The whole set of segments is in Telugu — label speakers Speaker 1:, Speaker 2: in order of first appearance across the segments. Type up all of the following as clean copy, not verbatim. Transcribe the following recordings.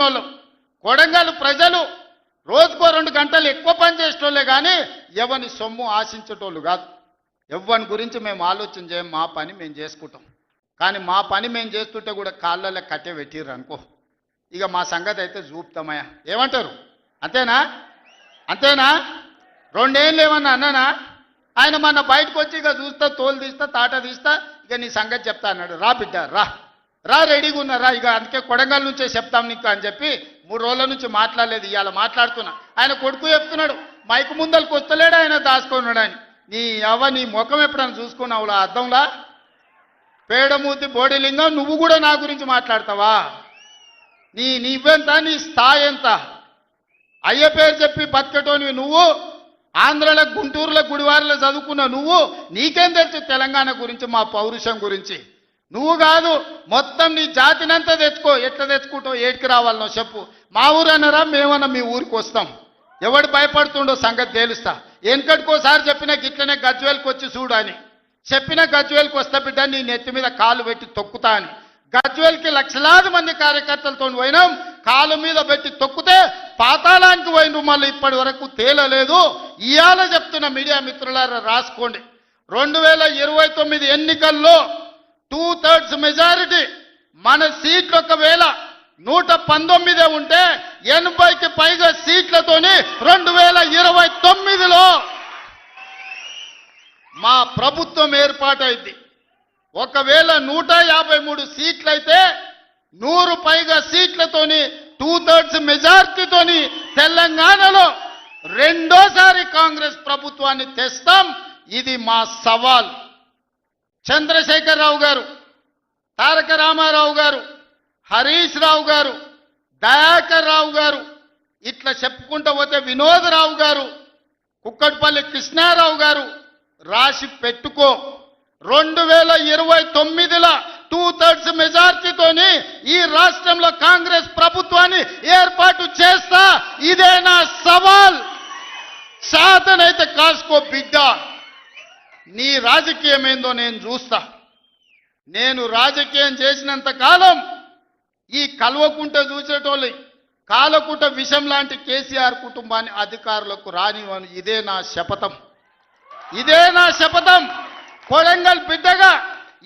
Speaker 1: వాళ్ళు కొడంగల్ ప్రజలు రోజుకో 2 గంటలు ఎక్కువ పని చేసేటోళ్ళే కానీ ఎవని సొమ్ము ఆశించేటోళ్ళు కాదు. ఎవరి గురించి మేము ఆలోచన చేయం, మా పని మేము చేసుకుంటాం. కానీ మా పని మేము చేస్తుంటే కూడా కాళ్ళల్లో కట్టె పెట్టిర్రు అనుకో, ఇక మా సంగతి అయితే చూపుతామయ్యా. ఏమంటారు? అంతేనా? అంతేనా? 2 ఏళ్ళు ఏమన్నా అన్నానా? ఆయన మన బయటకు వచ్చి ఇక చూస్తా, తోలు తీస్తా, తాట తీస్తా, ఇక నీ సంగతి చెప్తా అన్నాడు. రా బిడ్డ రా రా, రెడీగా ఉన్నారా? ఇక అందుకే కొడంగల్ నుంచే చెప్తాం నీకు అని చెప్పి 3 రోజుల నుంచి మాట్లాడలేదు. ఇవాళ మాట్లాడుతున్నా. ఆయన కొడుకు చెప్తున్నాడు, మైకు ముందరికి వస్తలేడు, ఆయన దాచుకున్నాడు అని. నీ ముఖం ఎప్పుడైనా చూసుకున్నావులా అద్దంలా? పేడమూతి బోడిలింగం, నువ్వు కూడా నా గురించి మాట్లాడతావా? నీవెంత, నీ స్థాయి ఎంత? అయ్య పేరు చెప్పి బతికేటోనివి నువ్వు, ఆంధ్రలో గుంటూరులో గుడివారిలో చదువుకున్న నువ్వు, నీకేం తెలుసు తెలంగాణ గురించి, మా పౌరుషం గురించి? నువ్వు కాదు, మొత్తం నీ జాతినంతా తెచ్చుకో. ఎట్లా తెచ్చుకుంటావు? ఏడికి రావాలనో చెప్పు. మా ఊరు అన్నారా, మేమన్నా మీ ఊరికి వస్తాం. ఎవడు భయపడుతుండో సంగతి తేలుస్తా. వెనకటికోసారి చెప్పినా గిట్లనే గజ్వేల్కి వచ్చి చూడు అని చెప్పిన, గజ్వేల్కి వస్తా బిడ్డ, నీ నెత్తి మీద కాలు పెట్టి తొక్కుతా అని. గజ్వేల్కి లక్షలాది మంది కార్యకర్తలతో పోయినాం, కాలు మీద పెట్టి తొక్కితే పాతాళానికి పోయిన మళ్ళీ ఇప్పటి వరకు తేలలేదు. ఇవాళ చెప్తున్న మీడియా మిత్రులారా రాసుకోండి, 2029 ఎన్నికల్లో 2/3 మెజారిటీ మన సీట్లు ఒకవేళ 119 ఉంటే 80కి పైగా సీట్లతోని 2029లో మా ప్రభుత్వం ఏర్పాటైంది. ఒకవేళ 153 సీట్లయితే 100 పైగా సీట్లతోని 2/3 మెజార్టీతోని తెలంగాణలో రెండోసారి కాంగ్రెస్ ప్రభుత్వాన్ని తెస్తాం. ఇది మా సవాల్. చంద్రశేఖరరావు గారు, తారక రామారావు గారు, హరీష్ రావు గారు, దయాకర్ రావు గారు, ఇట్లా చెప్పుకుంటూ పోతే వినోదరావు గారు, కుక్కట్పల్లి కృష్ణారావు గారు, రాసి పెట్టుకో. 2029లో 2/3 మెజార్టీతోని ఈ రాష్ట్రంలో కాంగ్రెస్ ప్రభుత్వాన్ని ఏర్పాటు చేస్తా. ఇదే నా సవాల్. శాతనైతే కాసుకో బిడ్డ. నీ రాజకీయం ఏందో నేను చూస్తా. నేను రాజకీయం చేసినంత కాలం ఈ కల్వకుంట చూసేటోళ్ళు కాలకుంట విషం లాంటి కేసీఆర్ కుటుంబాన్ని అధికారులకు రానివ్వను. ఇదే నా శపథం. ఇదే నా శపథం. కొడంగల్ బిడ్డగా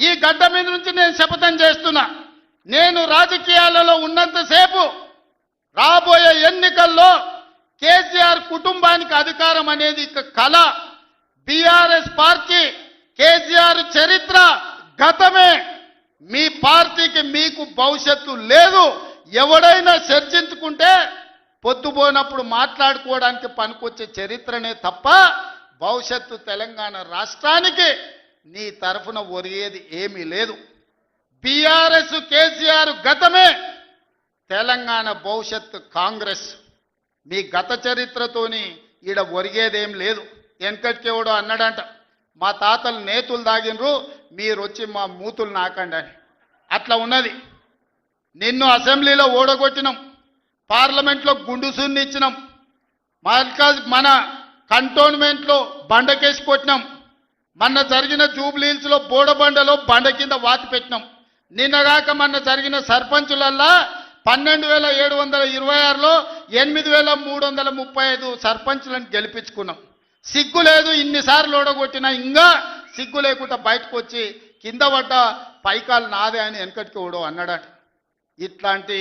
Speaker 1: ఈ గడ్డ మీద నుంచి నేను శపథం చేస్తున్నా. నేను రాజకీయాలలో ఉన్నంతసేపు రాబోయే ఎన్నికల్లో కేసీఆర్ కుటుంబానికి అధికారం అనేది ఇక కళ. బీఆర్ఎస్ పార్టీ, కేసీఆర్ చరిత్ర గతమే. మీ పార్టీకి మీకు భవిష్యత్తు లేదు. ఎవడైనా చర్చించుకుంటే పొద్దుపోయినప్పుడు మాట్లాడుకోవడానికి పనికొచ్చే చరిత్రనే తప్ప భవిష్యత్తు తెలంగాణ రాష్ట్రానికి నీ తరఫున ఒరిగేది ఏమీ లేదు. బీఆర్ఎస్ కేసీఆర్ గతమే, తెలంగాణ భవిష్యత్తు కాంగ్రెస్. మీ గత చరిత్రతోని ఈడ ఒరిగేదేం లేదు. వెనకటికెవడో అన్నాడంట, మా తాతలు నేతులు దాగినరు, మీరు వచ్చి మా మూతులు నాకండి అని. అట్లా ఉన్నది. నిన్ను అసెంబ్లీలో ఓడగొట్టినాం, పార్లమెంట్లో గుండు సున్ని ఇచ్చినాం, మన కంటోన్మెంట్లో బండకేసి కొట్టినాం, మొన్న జరిగిన జూబ్లీహిల్స్లో బోడబండలో బండ కింద వాతి పెట్టినాం. నిన్నగాక మొన్న జరిగిన సర్పంచులల్లా 12,726లో 8,335 సర్పంచులను గెలిపించుకున్నాం. సిగ్గు లేదు. ఇన్నిసార్లు ఓడగొట్టినా ఇంకా సిగ్గు లేకుండా బయటకు వచ్చి కింద పడ్డ పైకాలు నాదే అని వెనకటికి ఓడో అన్నాడట. ఇట్లాంటి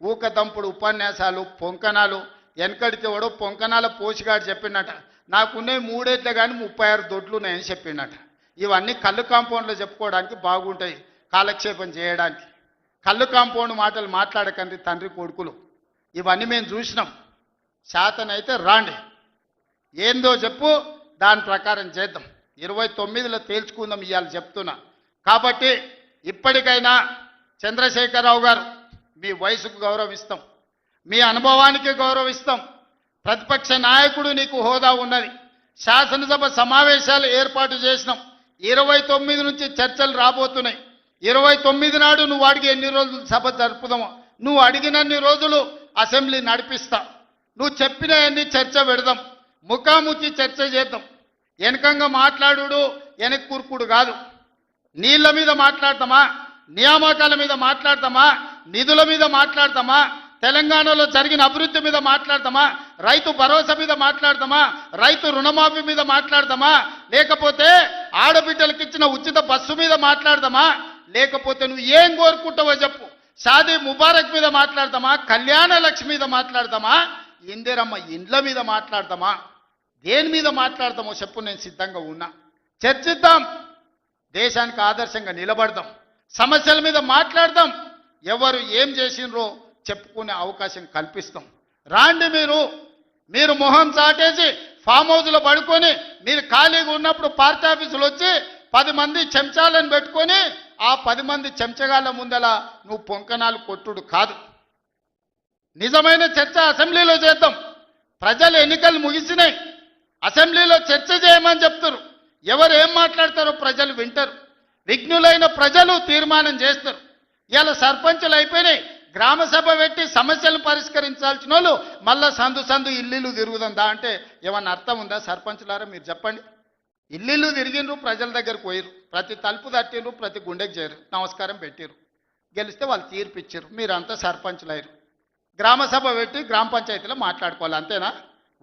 Speaker 1: ఊకదంపుడు ఉపన్యాసాలు, పొంకనాలు వెనకడికి ఓడో పొంకనాల పోషిగాడు చెప్పినట. నాకున్నాయి 3 ఏట్లే కానీ 36 దొడ్లు ఉన్నాయని చెప్పిండట. ఇవన్నీ కళ్ళు కాంపౌండ్లో చెప్పుకోవడానికి బాగుంటాయి, కాలక్షేపం చేయడానికి. కళ్ళు కాంపౌండ్ మాటలు మాట్లాడకండి తండ్రి కొడుకులు. ఇవన్నీ మేము చూసినాం. శాతనైతే రాండి, ఏందో చెప్పు, దాని ప్రకారం చేద్దాం. 29లో తేల్చుకుందాం ఇవాళ చెప్తున్నా. కాబట్టి ఇప్పటికైనా చంద్రశేఖరరావు గారు, మీ వయసుకు గౌరవిస్తాం, మీ అనుభవానికి గౌరవిస్తాం. ప్రతిపక్ష నాయకుడు నీకు హోదా ఉన్నది. శాసనసభ సమావేశాలు ఏర్పాటు చేసినాం. 29 నుంచి చర్చలు రాబోతున్నాయి. 29 నాడు నువ్వు అడిగి ఎన్ని రోజులు సభ జరుపుదామో, నువ్వు అడిగినన్ని రోజులు అసెంబ్లీ నడిపిస్తా. నువ్వు చెప్పిన అన్ని చర్చ పెడదాం, ముఖాముఖి చర్చ చేద్దాం. వెనకంగా మాట్లాడు వెనక్కి కూర్కుడు కాదు. నీళ్ల మీద మాట్లాడతామా, నియామకాల మీద మాట్లాడతామా, నిధుల మీద మాట్లాడతామా, తెలంగాణలో జరిగిన అభివృద్ధి మీద మాట్లాడతామా, రైతు భరోసా మీద మాట్లాడతామా, రైతు రుణమాఫీ మీద మాట్లాడతామా, లేకపోతే ఆడబిడ్డలకు ఇచ్చిన ఉచిత బస్సు మీద మాట్లాడతామా, లేకపోతే నువ్వు ఏం కోరుకుంటావో చెప్పు, షాదీ ముబారక్ మీద మాట్లాడతామా, కళ్యాణ లక్ష్మి మీద మాట్లాడతామా, ఇందిరమ్మ ఇండ్ల మీద మాట్లాడతామా, దేని మీద మాట్లాడతామో చెప్పు, నేను సిద్ధంగా ఉన్నా. చర్చిద్దాం, దేశానికి ఆదర్శంగా నిలబడదాం, సమస్యల మీద మాట్లాడదాం, ఎవరు ఏం చేసినరో చెప్పుకునే అవకాశం కల్పిస్తాం. రాండి, మీరు మొహం చాటేసి ఫామ్ హౌస్లో పడుకొని మీరు ఖాళీగా ఉన్నప్పుడు పార్టీ ఆఫీసులు వచ్చి 10 మంది చెంచాలను పెట్టుకొని ఆ 10 మంది చెంచగాళ్ళ ముందల నువ్వు పొంకనాలు కొట్టుడు కాదు. నిజమైన చర్చ అసెంబ్లీలో చేద్దాం. ప్రజల ఎన్నికలు ముగిసినాయి, అసెంబ్లీలో చర్చ చేయమని చెప్తారు. ఎవరు ఏం మాట్లాడతారో ప్రజలు వింటారు. విఘ్నులైన ప్రజలు తీర్మానం చేస్తారు. ఇలా సర్పంచులు అయిపోయినాయి, గ్రామ సభ పెట్టి సమస్యలు పరిష్కరించాల్సిన వాళ్ళు మళ్ళా సందు ఇల్లు తిరుగుతుందా అంటే ఏమన్నా అర్థం ఉందా? సర్పంచులారా మీరు చెప్పండి. ఇల్లు తిరిగిండ్రు, ప్రజల దగ్గరకు పోయిరు, ప్రతి తలుపు తట్టిండ్రు, ప్రతి గుండెకి చేరు, నమస్కారం పెట్టిరు, గెలిస్తే వాళ్ళు తీర్పిచ్చారు, మీరంతా సర్పంచులు అయ్యారు. గ్రామ సభ పెట్టి గ్రామ పంచాయతీలో మాట్లాడుకోవాలి, అంతేనా?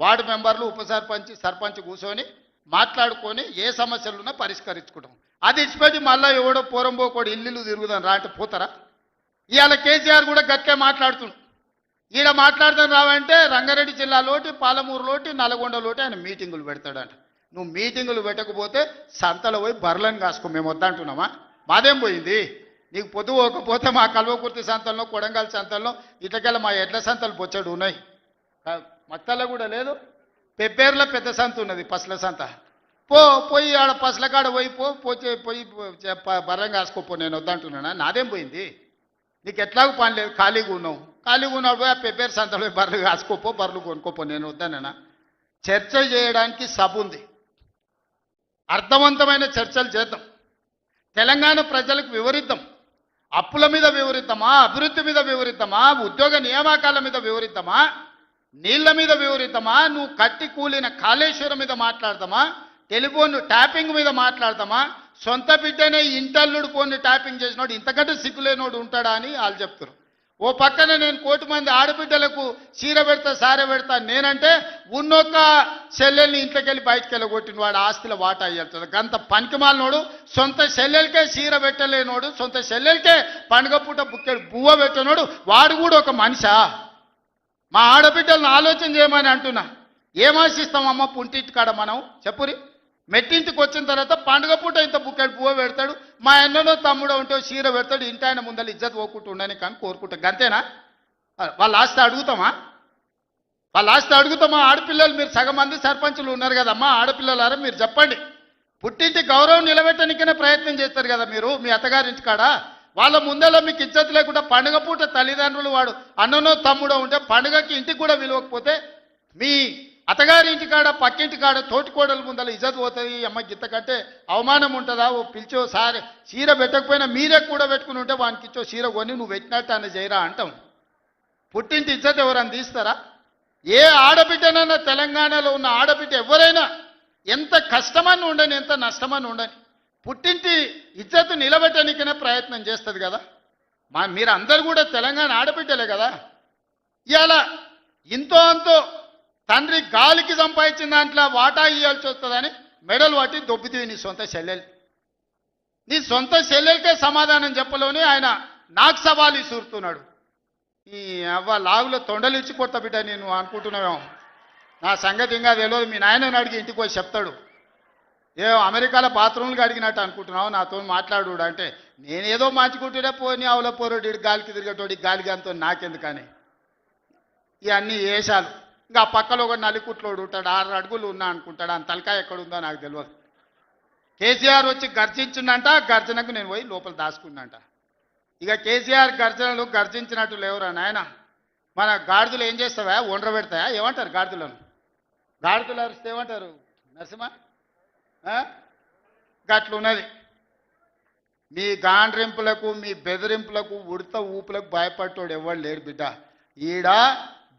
Speaker 1: వార్డు మెంబర్లు, ఉప సర్పంచ్, సర్పంచ్ కూర్చొని మాట్లాడుకొని ఏ సమస్యలున్నా పరిష్కరించుకుంటాం. అది ఇచ్చిపెట్టి మళ్ళీ ఎవడో పోరంబోకోడు ఇల్లు తిరుగుదాం రా అంటే పోతారా? ఇవాళ కేసీఆర్ కూడా గట్టిగా మాట్లాడుతున్నాడు. ఈడ మాట్లాడదాం రావంటే రంగారెడ్డి జిల్లాలోటి, పాలమూరులోటి, నల్గొండలోటి ఆయన మీటింగులు పెడతాడంట. నువ్వు మీటింగులు పెట్టకపోతే సంతలో పోయి బర్లను కాసుకో, మేము వద్దంటున్నామా? మాదేం పోయింది? నీకు పొద్దు పోకపోతే మా కల్వకుర్తి సంతల్లో, కొడంగల్ సంతల్లో, ఇట్లకెళ్ళ మా ఎడ్ల సంతలు బొచ్చడు ఉన్నాయి. మత్తల్లో కూడా లేదు, పెబ్బేర్లో పెద్ద సంత ఉన్నది, పసల సంత. పోయి ఆడ పసల కాడ పోయి బర్రం కాసుకోపో, నేను వద్దంటున్నానా? నాదేం పోయింది? నీకు ఎట్లాగూ పని లేదు, ఖాళీగా ఉన్నావు పోయి ఆ పెబ్బేరు సంతలో బర్రెలు కాసుకోపో, బర్రెలు కొనుక్కోపో, నేను వద్దానన్నా? చర్చ చేయడానికి సభ ఉంది, అర్థవంతమైన చర్చలు చేద్దాం, తెలంగాణ ప్రజలకు వివరిద్దాం. అప్పుల మీద వివరిద్దామా, అభివృద్ధి మీద వివరిద్దామా, ఉద్యోగ నియామకాల మీద వివరిద్దామా, నీళ్ల మీద వివరిద్దామా, నువ్వు కట్టి కూలిన కాళేశ్వరం మీద మాట్లాడతామా, టెలిఫోన్ ట్యాపింగ్ మీద మాట్లాడతామా, సొంత బిడ్డనే ఇంటల్లుడు ఫోన్ని ట్యాపింగ్ చేసినోడు ఇంతకంటే సిగ్గులేనోడు ఉంటాడా అని వాళ్ళు చెప్తారు. ఓ పక్కన నేను 1 కోటి మంది ఆడబిడ్డలకు చీర పెడతా, సారె పెడతా నేనంటే ఉన్నొక్క చెల్లెల్ని ఇంట్లోకి వెళ్ళి బయటకు వెళ్ళగొట్టిన వాడు ఆస్తిలో వాటా అయ్యేస్తుంది. గంత పనికిమాలినోడు, సొంత చెల్లెలకే చీర పెట్టలేనోడు, సొంత చెల్లెలకే పండుగ పూట బుక్కెడు బువ్వ పెట్టినోడు, వాడు కూడా ఒక మనిషా? మా ఆడబిడ్డలను ఆలోచన చేయమని అంటున్నా. ఏం ఆశిస్తామమ్మ పుంటింటి కాడ మనం? చెప్పురి. మెట్టింటికి వచ్చిన తర్వాత పండుగ పూట ఇంత బుక్కెడు పువ్వు పెడతాడు, మా అన్ననో తమ్ముడో ఉంటే చీర పెడతాడు, ఇంటి ఆయన ముందర ఇజ్జత్ పోకుండా ఉండని కానీ కోరుకుంటా. గంతేనా? వాళ్ళ ఆస్తి అడుగుతామా? ఆడపిల్లలు మీరు సగం మంది సర్పంచులు ఉన్నారు కదమ్మా, ఆడపిల్లలారా మీరు చెప్పండి. పుట్టింటి గౌరవం నిలబెట్టడానికనే ప్రయత్నం చేస్తారు కదా మీరు మీ అత్తగారింటి కాడ. వాళ్ళ ముందర మీకు ఇజ్జత్ లేకుండా పండుగ పూట తల్లిదండ్రులు వాడు అన్ననో తమ్ముడో ఉంటే పండుగకి ఇంటికి కూడా విలువకపోతే మీ అత్తగారి ఇంటి కాడ, పక్కింటి కాడ, తోటికోడల ముందర ఇజ్జత్ పోతుంది. అమ్మ గిత్త కంటే అవమానం ఉంటుందా? ఓ పిలిచో సారి చీర పెట్టకపోయినా మీరే కూడా పెట్టుకుని ఉంటే వానికి ఇచ్చో చీర కొని నువ్వు పెట్టినట్టు అని చేయరా అంటాం. పుట్టింటి ఇజ్జత్ ఎవరని తీస్తారా? ఏ ఆడబిడ్డనన్నా తెలంగాణలో ఉన్న ఆడబిడ్డ ఎవరైనా ఎంత కష్టమని ఉండని, ఎంత నష్టమని ఉండని, పుట్టింటి ఇజ్జత్ నిలబెట్టడానికనే ప్రయత్నం చేస్తుంది కదా. మీరు అందరు కూడా తెలంగాణ ఆడబిడ్డలే కదా. ఇవాళ ఇంతో అంతో తండ్రి గాలికి సంపాదించిన దాంట్లో వాటా ఇవ్వాల్సి వస్తుందని మెడలు పట్టి దొబ్బితీవి నీ సొంత చెల్లెలు. నీ సొంత చెల్లెలకే సమాధానం చెప్పలోని ఆయన నాకు సవాలు ఇసురుతున్నాడు. ఈ అవ్వ లాగులో తొండలు ఇచ్చి కొత్త బిడ్డ నేను అనుకుంటున్నావేమో. నా సంగతి ఇంకా తెలియదు, మీ నాయనని అడిగి ఇంటికి పోయి చెప్తాడు. అమెరికాలో బాత్రూమ్లు అడిగినట్టు అనుకుంటున్నావు నాతో మాట్లాడు అంటే, నేనేదో మంచుకుంటుడే పోని అవల పోరోడి గాలికి తిరిగేటోడి గాలికి అంతో నాకెందుకని ఇవన్నీ వేషాలు. ఇంకా పక్కలో ఒక నలికుట్లోడు ఉంటాడు, 6 అడుగులు ఉన్నా అనుకుంటాడు, ఆ తలకాయ ఎక్కడుందో నాకు తెలియదు. కేసీఆర్ వచ్చి గర్జించిందంట, గర్జనకు నేను పోయి లోపల దాచుకున్నంట. ఇక కేసీఆర్ గర్జనలు గర్జించినట్టు లేవురా నాయన. మన గాడిదలు ఏం చేస్తావా? ఒండ్ర పెడతాయా? ఏమంటారు గాడిదలను? గాడిదలు అరిస్తే ఏమంటారు నరసింహ? గట్లున్నది. మీ గాండ్రింపులకు, మీ బెదిరింపులకు, ఉడత ఊపులకు భయపడ్డోడు ఎవరు లేరు బిడ్డ. ఈడ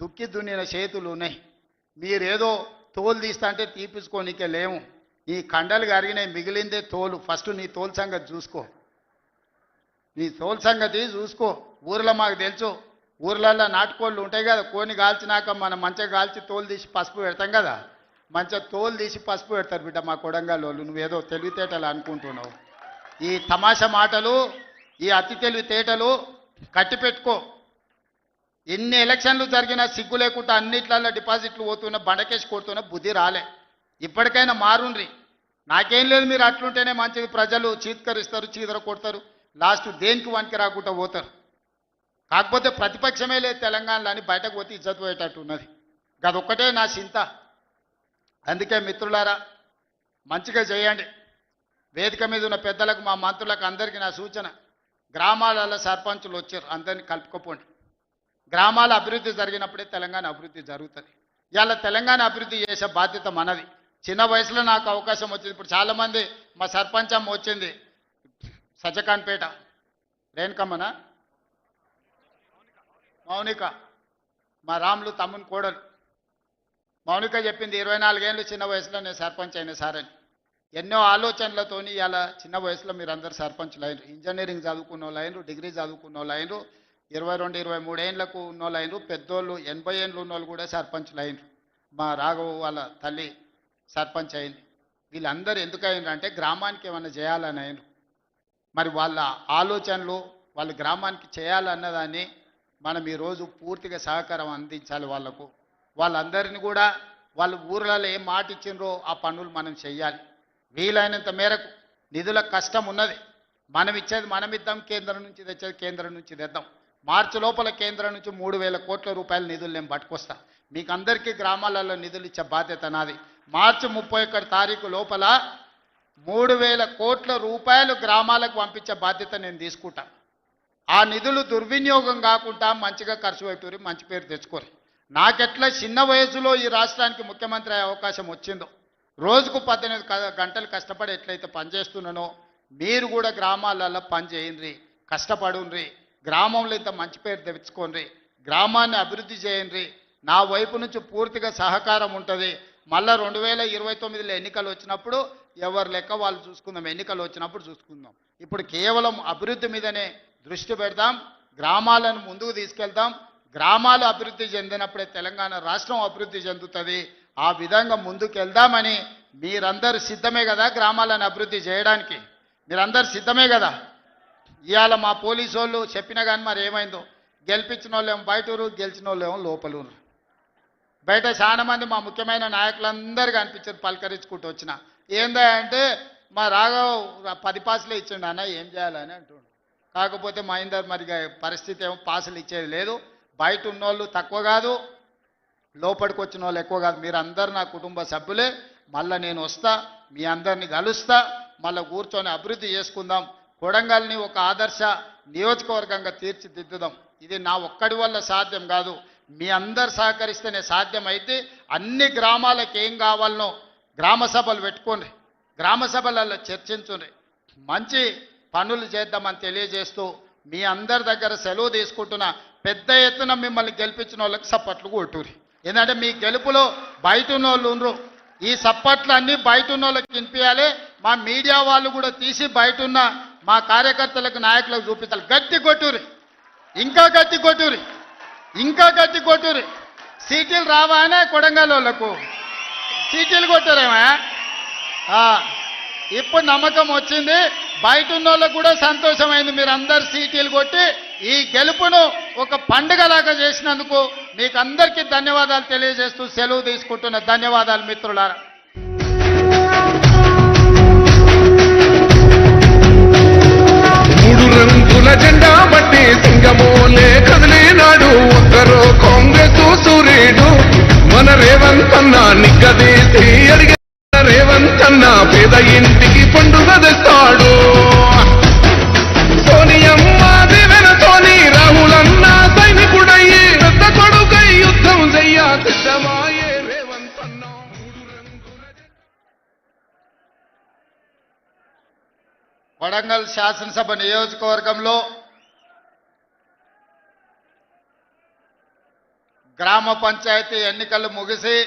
Speaker 1: దుక్కి దున్నిన చేతులు ఉన్నాయి. మీరేదో తోలు తీస్తా అంటే తీపించుకోనికే లేము. ఈ కండలు కరిగినాయి, మిగిలిందే తోలు. ఫస్ట్ నీ తోలు సంగతి చూసుకో, నీ తోలు సంగతి చూసుకో. ఊర్లో మాకు తెలుసు ఊర్లలో నాటుకోళ్ళు ఉంటాయి కదా, కోని కాల్చినాక మనం మంచిగా కాల్చి తోలు తీసి పసుపు పెడతాం కదా, మంచిగా తోలు తీసి పసుపు పెడతారు బిడ్డ మా కొడంగల్ వాళ్ళు. నువ్వేదో తెలివితేటలు అనుకుంటున్నావు. ఈ తమాషా మాటలు, ఈ అతి తెలివితేటలు కట్టి పెట్టుకో. ఎన్ని ఎలక్షన్లు జరిగినా సిగ్గు లేకుండా అన్నిట్లలో డిపాజిట్లు పోతున్నా, బండకేసి కొడుతున్నా, బుద్ధి రాలే. ఇప్పటికైనా మారుండ్రి. నాకేం లేదు, మీరు అట్లుంటేనే మంచిది. ప్రజలు చీత్కరిస్తారు, చీదర కొడతారు, లాస్ట్ దేనికి వనికి రాకుండా పోతారు. కాకపోతే ప్రతిపక్షమే లేదు తెలంగాణలో అని బయటకు పోతే ఇజ్జత్ పోయేటట్టు ఉన్నది. అదొక్కటే నా చింత. అందుకే మిత్రులారా, మంచిగా చేయండి. వేదిక మీద ఉన్న పెద్దలకు, మా మంత్రులకు అందరికీ నా సూచన, గ్రామాలలో సర్పంచులు వచ్చారు, అందరినీ కలుపుకోపోండి. గ్రామాల అభివృద్ధి జరిగినప్పుడే తెలంగాణ అభివృద్ధి జరుగుతుంది. ఇవాళ తెలంగాణ అభివృద్ధి చేసే బాధ్యత మనది. చిన్న వయసులో నాకు అవకాశం వచ్చింది. ఇప్పుడు చాలామంది మా సర్పంచ్ అమ్మ వచ్చింది, సజ్జకాన్పేట రేణుకమ్మనా మౌనిక, మా రాములు తమ్ముని కోడలు మౌనిక చెప్పింది, 24 ఏళ్ళు చిన్న వయసులో నేను సర్పంచ్ అయిన సార్ అని. ఎన్నో ఆలోచనలతోని ఇలా చిన్న వయసులో మీరు అందరు సర్పంచ్లు అయినరు. ఇంజనీరింగ్ చదువుకున్న వాళ్ళు అయినరు, డిగ్రీ చదువుకున్న వాళ్ళు అయినరు, 22, 23 ఏళ్ళకు ఉన్న వాళ్ళు అయినరు, పెద్దోళ్ళు 80 ఏళ్ళు ఉన్న వాళ్ళు కూడా సర్పంచ్లు అయినరు. మా రాఘవ వాళ్ళ తల్లి సర్పంచ్ అయింది. వీళ్ళందరూ ఎందుకు అయినరు అంటే గ్రామానికి ఏమైనా చేయాలని అయినరు. మరి వాళ్ళ ఆలోచనలు వాళ్ళ గ్రామానికి చేయాలన్నదాన్ని మనం ఈరోజు పూర్తిగా సహకారం అందించాలి వాళ్ళకు. వాళ్ళందరినీ కూడా వాళ్ళ ఊర్లలో ఏం మాట ఇచ్చిండ్రో ఆ పనులు మనం చెయ్యాలి. వీలైనంత మేరకు నిధుల కష్టం ఉన్నది, మనం ఇచ్చేది మనం ఇద్దాం, కేంద్రం నుంచి తెచ్చేది కేంద్రం నుంచి తెద్దాం. మార్చి లోపల కేంద్రం నుంచి 3,000 కోట్ల రూపాయల నిధులు నేను పట్టుకొస్తా. మీకు అందరికీ గ్రామాలలో నిధులు ఇచ్చే బాధ్యత నాది. మార్చి 31 తారీఖు లోపల 3,000 కోట్ల రూపాయలు గ్రామాలకు పంపించే బాధ్యత నేను తీసుకుంటా. ఆ నిధులు దుర్వినియోగం కాకుండా మంచిగా ఖర్చు పెట్టుకుని మంచి పేరు తెచ్చుకోరు. నాకెట్లా చిన్న వయసులో ఈ రాష్ట్రానికి ముఖ్యమంత్రి అయ్యే అవకాశం వచ్చిందో, రోజుకు 18 గంటలు కష్టపడి ఎట్లయితే పనిచేస్తున్నానో మీరు కూడా గ్రామాలలో పని చేయండి, కష్టపడుండ్రి, గ్రామంలో ఇంత మంచి పేరు తెచ్చుకోండి, గ్రామాన్ని అభివృద్ధి చేయండి. నా వైపు నుంచి పూర్తిగా సహకారం ఉంటుంది. మళ్ళీ 2029లో ఎన్నికలు వచ్చినప్పుడు ఎవరి లెక్క వాళ్ళు చూసుకుందాం, ఎన్నికలు వచ్చినప్పుడు చూసుకుందాం. ఇప్పుడు కేవలం అభివృద్ధి మీదనే దృష్టి పెడదాం, గ్రామాలను ముందుకు తీసుకెళ్దాం. గ్రామాలు అభివృద్ధి చెందినప్పుడే తెలంగాణ రాష్ట్రం అభివృద్ధి చెందుతుంది. ఆ విధంగా ముందుకు వెళ్దామని మీరందరూ సిద్ధమే కదా గ్రామాలను అభివృద్ధి చేయడానికి? మీరందరూ సిద్ధమే కదా? ఇవాళ మా పోలీసు వాళ్ళు చెప్పినా కానీ మరి ఏమైందో, గెలిపించిన వాళ్ళేమో బయటూరు, గెలిచిన వాళ్ళేమో లోపలూరు. బయట చాలా మంది మా ముఖ్యమైన నాయకులందరూ కనిపించారు, పలకరించుకుంటూ వచ్చిన. ఏందా అంటే మా రాఘవ్ 10 పాసులే ఇచ్చిండు అన్న, ఏం చేయాలని అంటుండు. కాకపోతే మా ఇందరు మరి పరిస్థితి ఏమో పాసులు ఇచ్చేది లేదు. బయట ఉన్నోళ్ళు తక్కువ కాదు, లోపలికి వచ్చిన వాళ్ళు ఎక్కువ కాదు. మీరు అందరు నా కుటుంబ సభ్యులే. మళ్ళీ నేను వస్తా, మీ అందరినీ కలుస్తా, మళ్ళీ కూర్చొని అభివృద్ధి చేసుకుందాం. కొడంగల్ని ఒక ఆదర్శ నియోజకవర్గంగా తీర్చిదిద్దుదాం. ఇది నా ఒక్కడి వల్ల సాధ్యం కాదు, మీ అందరు సహకరిస్తేనే సాధ్యమైతే. అన్ని గ్రామాలకు ఏం కావాలనో గ్రామ సభలు పెట్టుకోండి, గ్రామ సభలలో చర్చించుండ్రి, మంచి పనులు చేద్దామని తెలియజేస్తూ మీ అందరి దగ్గర సెలవు తీసుకుంటున్నా. పెద్ద ఎత్తున మిమ్మల్ని గెలిపించిన వాళ్ళకి సప్పట్లు కొట్టురి. ఎందుకంటే మీ గెలుపులో బయట ఉన్న వాళ్ళు ఉండరు. ఈ సప్పట్లు అన్నీ బయట ఉన్న వాళ్ళకి వినిపించాలి. మా మీడియా వాళ్ళు కూడా తీసి బయట ఉన్న మా కార్యకర్తలకు, నాయకులకు చూపించాలి. గట్టి కొట్టురి, ఇంకా గట్టి కొట్టురి, ఇంకా గట్టి కొట్టురి. సీటీలు రావానే కొడంగల్ వాళ్ళకు సీటీలు కొట్టారేమా? ఇప్పుడు నమ్మకం వచ్చింది, బయట ఉన్న వాళ్ళకు కూడా సంతోషమైంది. మీరు అందరు సీటీలు కొట్టి ఈ గెలుపును ఒక పండుగలాగా చేసినందుకు మీకు అందరికీ ధన్యవాదాలు తెలియజేస్తూ సెలవు తీసుకుంటున్న. ధన్యవాదాలు మిత్రులారా.
Speaker 2: మూడు రంగుల జెండా బట్టి సింగమోలే కదిలినాడు ఒక్కరో కాంగ్రెస్ సూర్యుడు. మన రేవంత్ అన్న నిగ్గదీసి అడిగే రేవంత్ అన్న పేద ఇంటికి పండుగ తెస్తాడు. సోనియమ్మ దివెనతోని రాహులన్న సైనికుడయ్యి పెద్ద కొడుకై యుద్ధం చెయ్య సిద్ధమాయే రేవంత్ అన్న.
Speaker 1: కొడంగల్ శాసనసభ నియోజకవర్గంలో గ్రామ పంచాయతీ ఎన్నికలు ముగిసి